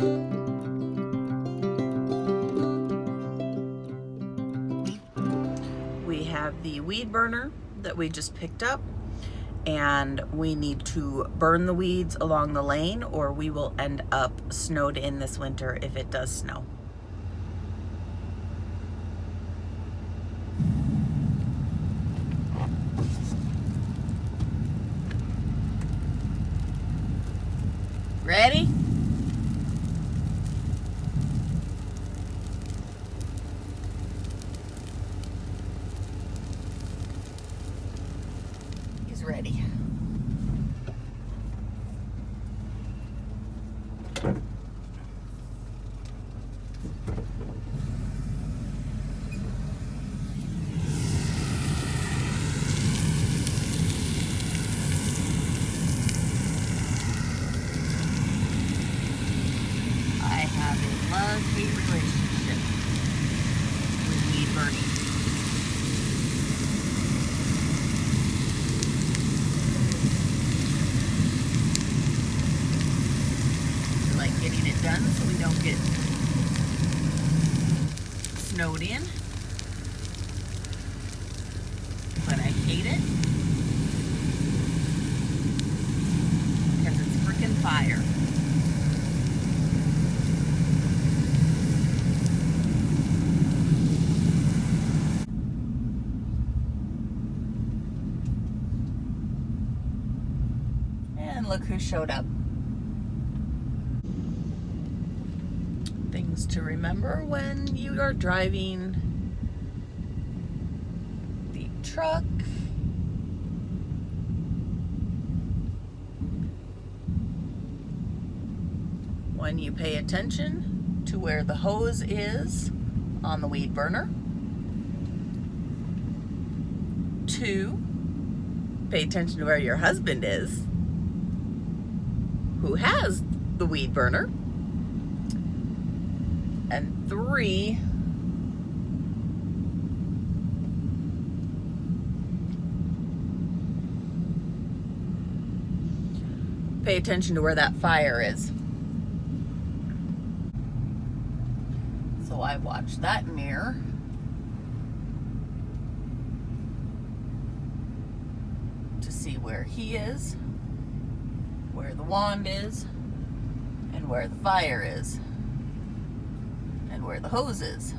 We have the weed burner that we just picked up, and we need to burn the weeds along the lane or we will end up snowed in this winter if it does snow. Ready? He's ready. I have a love-hate relationship with weed burning. I like getting it done so we don't get snowed in, but I hate it because it's freaking fire. And look who showed up. Things to remember when you are driving the truck. When you pay attention to where the hose is on the weed burner. 2, pay attention to where your husband is, who has the weed burner. And 3, pay attention to where that fire is. So I watch that mirror. To see where he is, where the wand is, and where the fire is, and where the hose is.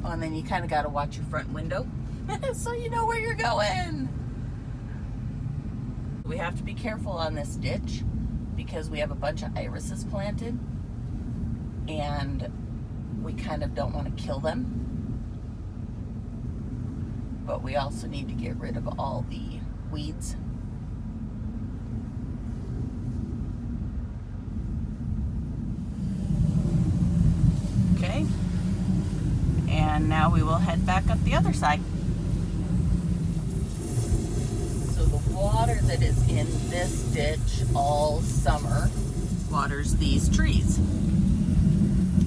Oh, and then you kind of got to watch your front window so you know where you're going. We have to be careful on this ditch because we have a bunch of irises planted and we kind of don't want to kill them. But we also need to get rid of all the weeds. Okay. And now we will head back up the other side. So the water that is in this ditch all summer waters these trees.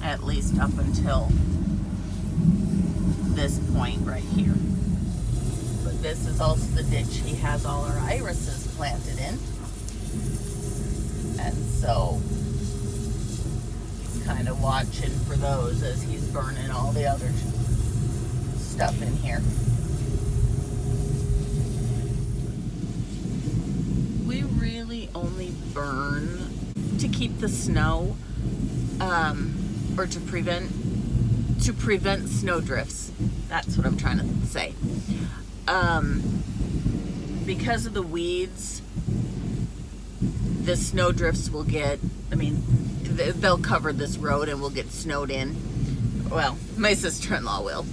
At least up until this point right here. But this is also the ditch he has all our irises planted in. And so he's kind of watching for those as he's burning all the other stuff in here. We really only burn to keep the snow, or to prevent snow drifts. That's what I'm trying to say. Because of the weeds, the snow drifts will get, they'll cover this road and we'll get snowed in. Well, my sister-in-law will.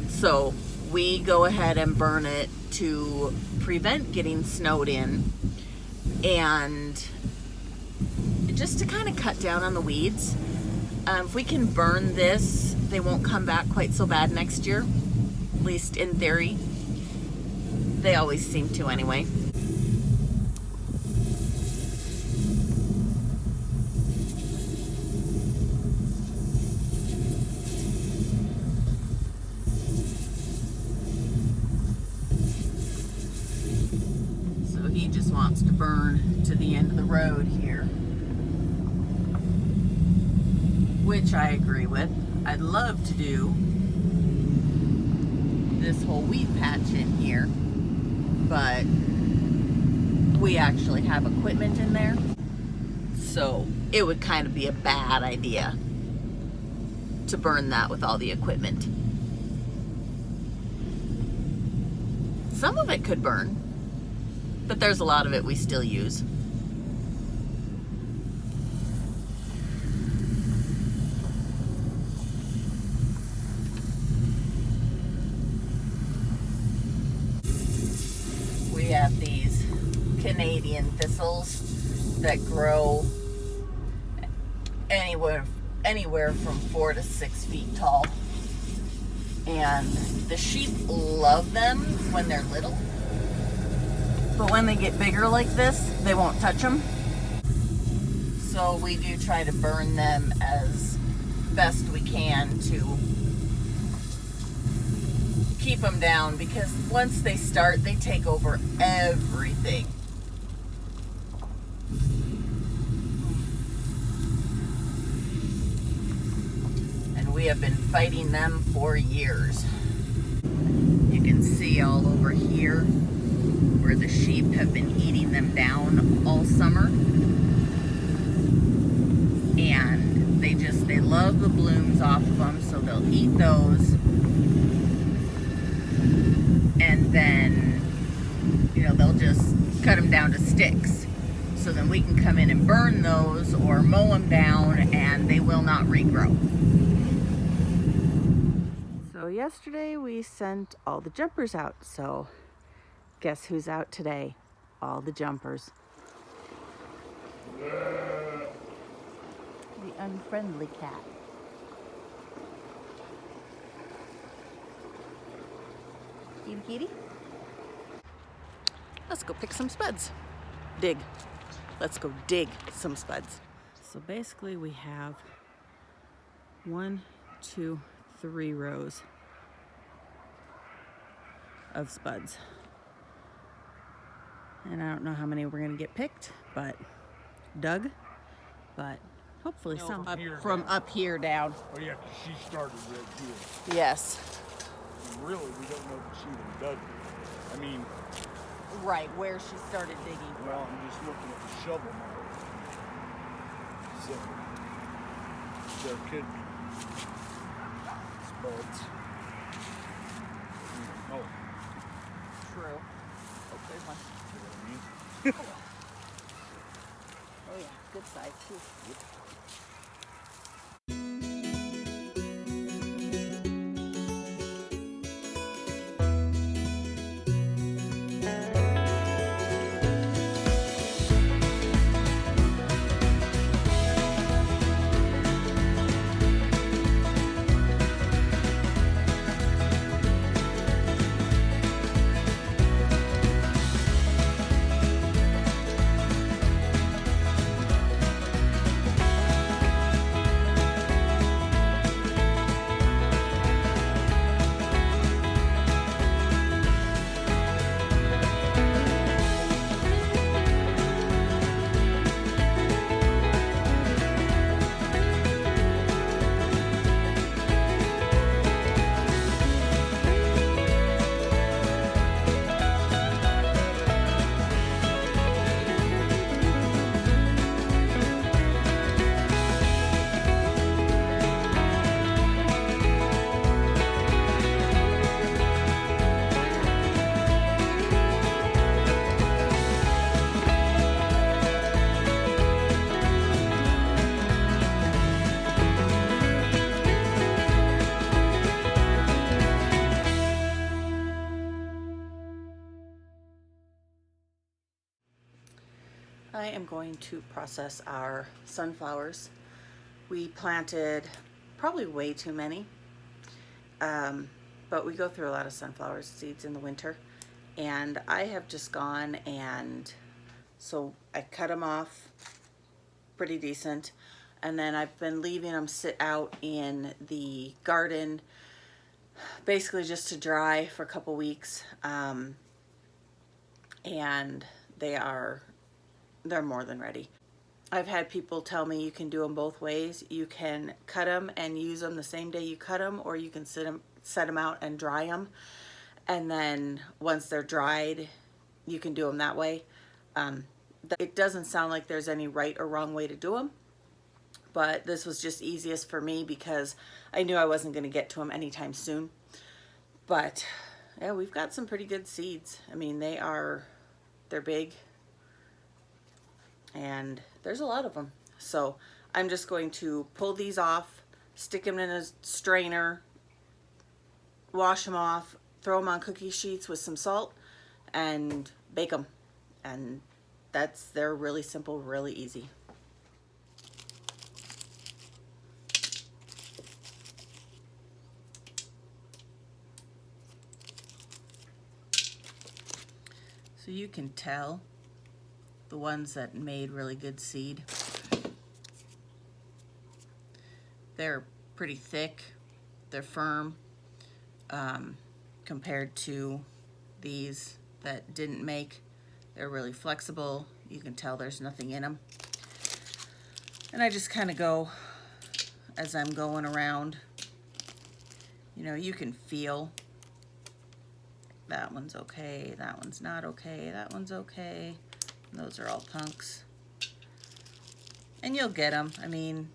So we go ahead and burn it to prevent getting snowed in and just to kind of cut down on the weeds. If we can burn this, they won't come back quite so bad next year, at least in theory. They always seem to anyway. So he just wants to burn burn to the end of the road here, which I agree with. I'd love to do this whole weed patch in here, but we actually have equipment in there, so it would kind of be a bad idea to burn that with all the equipment. Some of it could burn, but there's a lot of it we still use. We have these Canadian thistles that grow anywhere from 4 to 6 feet tall. And the sheep love them when they're little. But when they get bigger like this, they won't touch them. So we do try to burn them as best we can to keep them down, because once they start, they take over everything. And we have been fighting them for years. You can see all over here where the sheep have been eating them down all summer. And they love the blooms off of them, so they'll eat those. And then, they'll just cut them down to sticks. So then we can come in and burn those or mow them down, and they will not regrow. So yesterday we sent all the jumpers out. So guess who's out today? All the jumpers. The unfriendly cat. Kitty, kitty. Let's go pick some spuds. Dig. Let's go dig some spuds. So basically we have 1, 2, 3 rows of spuds. And I don't know how many we're gonna get picked, but dug, but hopefully some from up here down. Oh yeah, 'cause she started right here. Yes. And really, we don't know if she even dug it. I mean, right where she started digging. Well, I'm just looking at the shovel now. So there could be spuds. Oh. True. Oh, there's one. You know what I mean? Oh yeah, good size too. Yep. I am going to process our sunflowers. We planted probably way too many, but we go through a lot of sunflower seeds in the winter, and I have just gone and so I cut them off pretty decent, and then I've been leaving them sit out in the garden basically just to dry for a couple weeks, and they are they're more than ready. I've had people tell me you can do them both ways. You can cut them and use them the same day you cut them, or you can set them out and dry them. And then once they're dried, you can do them that way. It doesn't sound like there's any right or wrong way to do them, but this was just easiest for me because I knew I wasn't going to get to them anytime soon. But yeah, we've got some pretty good seeds. I mean, they're big, and there's a lot of them. So I'm just going to pull these off, stick them in a strainer, wash them off, throw them on cookie sheets with some salt, and bake them. And they're really simple, really easy. So you can tell the ones that made really good seed. They're pretty thick, they're firm, compared to these that didn't make. They're really flexible. You can tell there's nothing in them. And I just kind of go as I'm going around. You know, you can feel that one's okay, that one's not okay, that one's okay. Those are all punks. And you'll get them. I mean,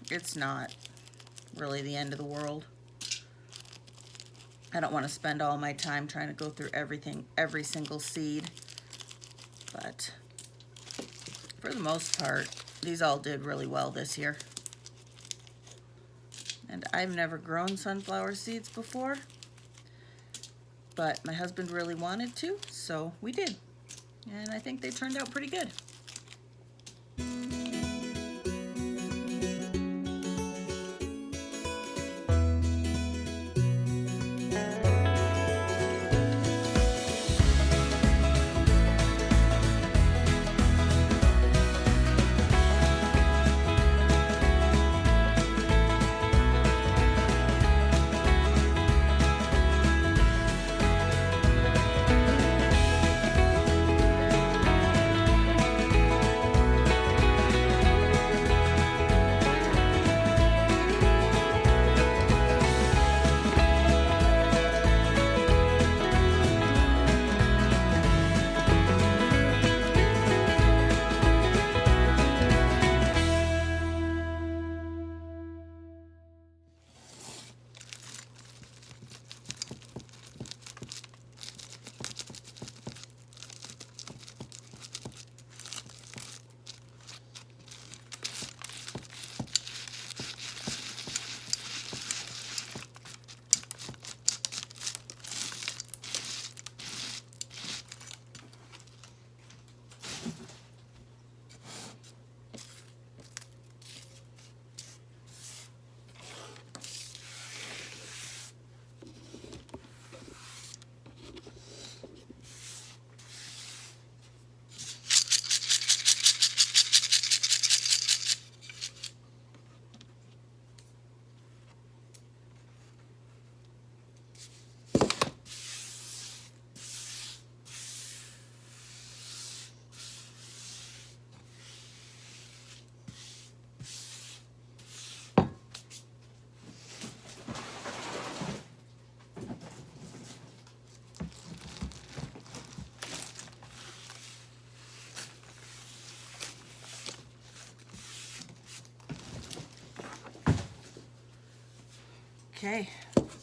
it's not really the end of the world. I don't want to spend all my time trying to go through everything, every single seed. But for the most part, these all did really well this year. And I've never grown sunflower seeds before, but my husband really wanted to, so we did. And I think they turned out pretty good. Okay,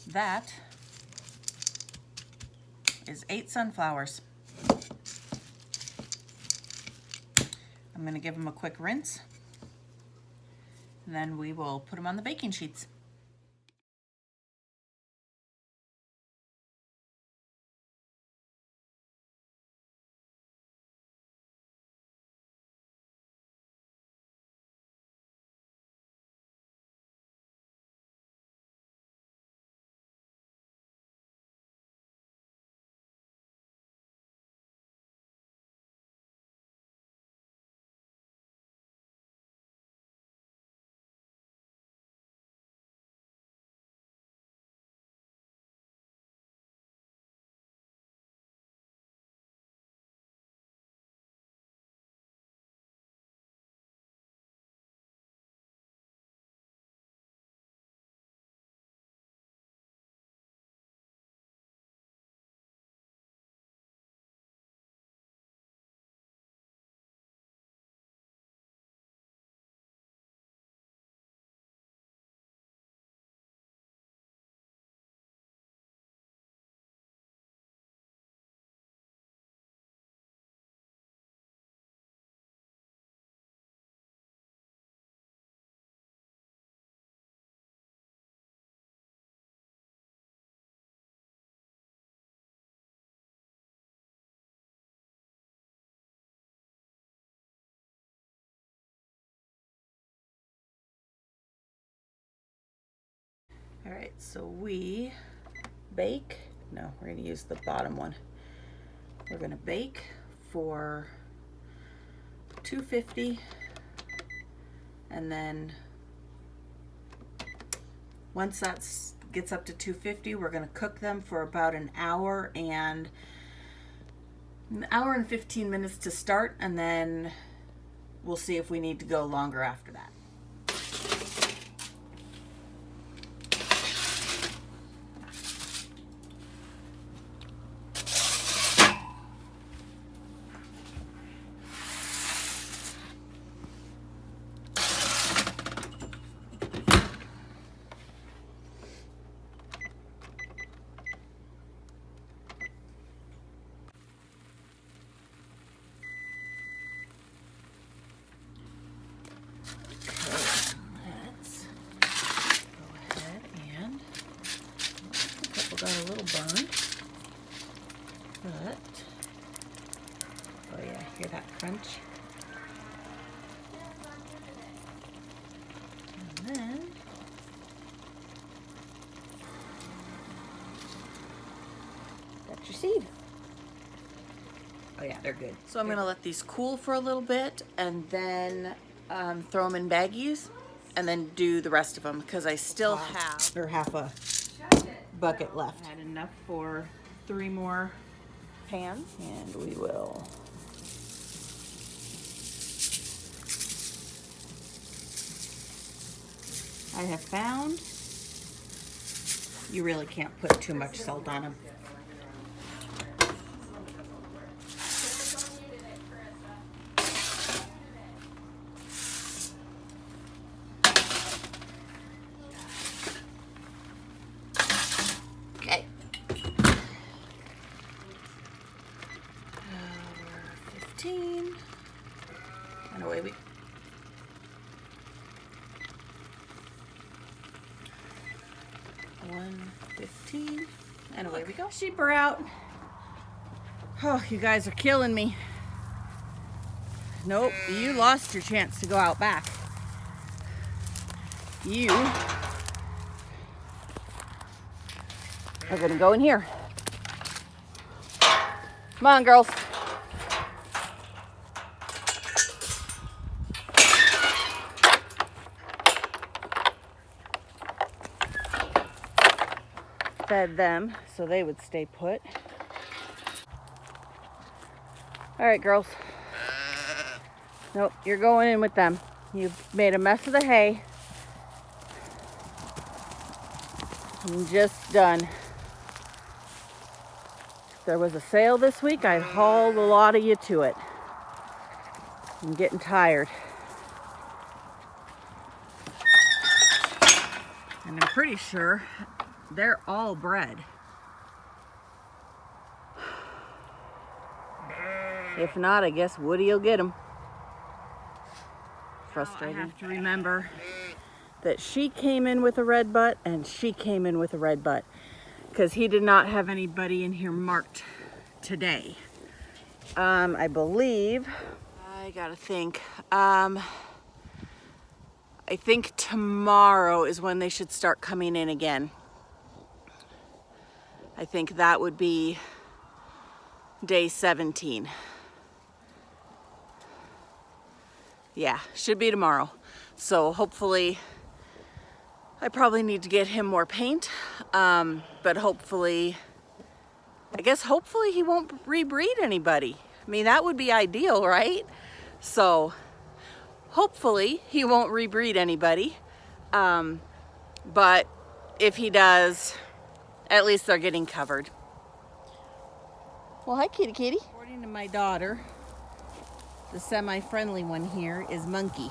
that is 8 sunflowers. I'm going to give them a quick rinse, and then we will put them on the baking sheets. All right, so we bake. No, we're gonna use the bottom one. We're gonna bake for 250, and then once that gets up to 250, we're gonna cook them for about an hour and 15 minutes to start, and then we'll see if we need to go longer after that. Got a little burn, but oh yeah, hear that crunch? And then that's your seed. Oh yeah, they're good. So I'm gonna let these cool for a little bit and then throw them in baggies and then do the rest of them because I still have half a bucket left. Had enough for 3 more pans, and we will I have found you really can't put too much salt on them. Okay. 15. And away we 115, and away we go. Sheep are out. Oh, you guys are killing me. Nope, you lost your chance to go out back. You are gonna go in here. Come on, girls. Fed them so they would stay put. All right, girls. Nope, you're going in with them. You've made a mess of the hay. I'm just done. If there was a sale this week, I'd haul a lot of you to it. I'm getting tired. And I'm pretty sure they're all bred. If not, I guess Woody will get them. Frustrating. I have to remember that she came in with a red butt and she came in with a red butt because he did not have anybody in here marked today. I believe, I gotta think. I think tomorrow is when they should start coming in again. I think that would be day 17. Yeah, should be tomorrow. So hopefully, I probably need to get him more paint, but hopefully, I guess hopefully he won't rebreed anybody. I mean, that would be ideal, right? So hopefully he won't rebreed anybody. But if he does, at least they're getting covered. Well, hi, kitty kitty. According to my daughter, the semi-friendly one here is Monkey.